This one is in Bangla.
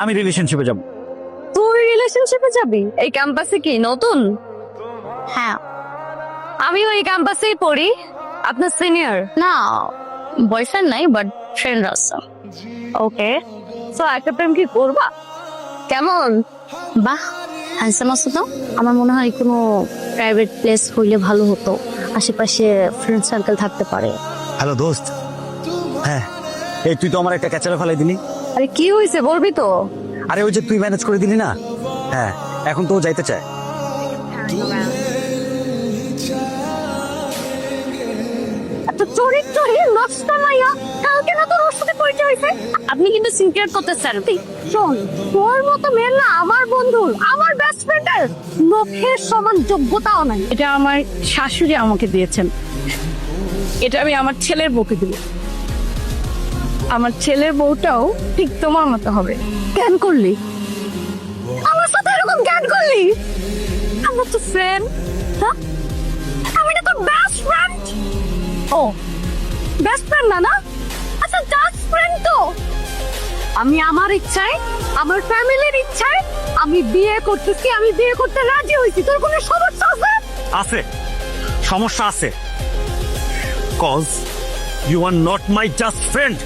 আমি রিলেশনশিপে যাব। তুই রিলেশনশিপে যাবি? এই ক্যাম্পাসে কি নতুন? হ্যাঁ। আমিও এই ক্যাম্পাসেই পড়ি। আপনার সিনিয়র? না, বয়ফ্রেন্ড নাই, বাট ফ্রেন্ড আছে। ওকে, সো একটা প্রেম কি করবা? কেমন? বাহ, হ্যান্ডসাম আছে তো। আমার মনে হয় কোনো প্রাইভেট প্লেস হইলে ভালো হতো, আশেপাশে ফ্রেন্ড সার্কেল থাকতে পারে। হ্যালো দোস্ত। হ্যাঁ, এই তুই তো আমার একটা ক্যাচারে ফেলাই দিলি। আরে কি হয়েছে বলবি তো? আরে ওই যে তুই ম্যানেজ করে দিলি না। হ্যাঁ, এখন তো ও যাইতে চায়। এত চরিত্রহীন নষ্ট মাইয়া, কালকে না তোর ওর সাথে পরিচয় হয়েছে। আপনি কিন্তু সিনক্রেট করতেছেন। শোন, তোর মতো মেয়ের না আমার বন্ধুর, আমার বেস্ট ফ্রেন্ডের মুখের সমান যোগ্যতাও নাই। এটা আমার শাশুড়ি আমাকে দিয়েছেন, এটা আমি আমার ছেলের বউকে দিব। আমার ছেলের বউটাও ঠিক তোমার মতো হবে। কেন করলি আমার সাথে এরকম? কেন করলি? আমরা তো ফ্রেন্ড। আমি না তোর বেস্ট ফ্রেন্ড। ও, বেস্ট ফ্রেন্ড না? আচ্ছা, জাস্ট ফ্রেন্ড তো। আমি আমার ইচ্ছায়, আমার ফ্যামিলির ইচ্ছায় আমি বিয়ে করতেছি, আমি বিয়ে করতে রাজি হয়েছি। তোর কোনো সমস্যা আছে? আছে, সমস্যা আছে। Cause you are not my just friend.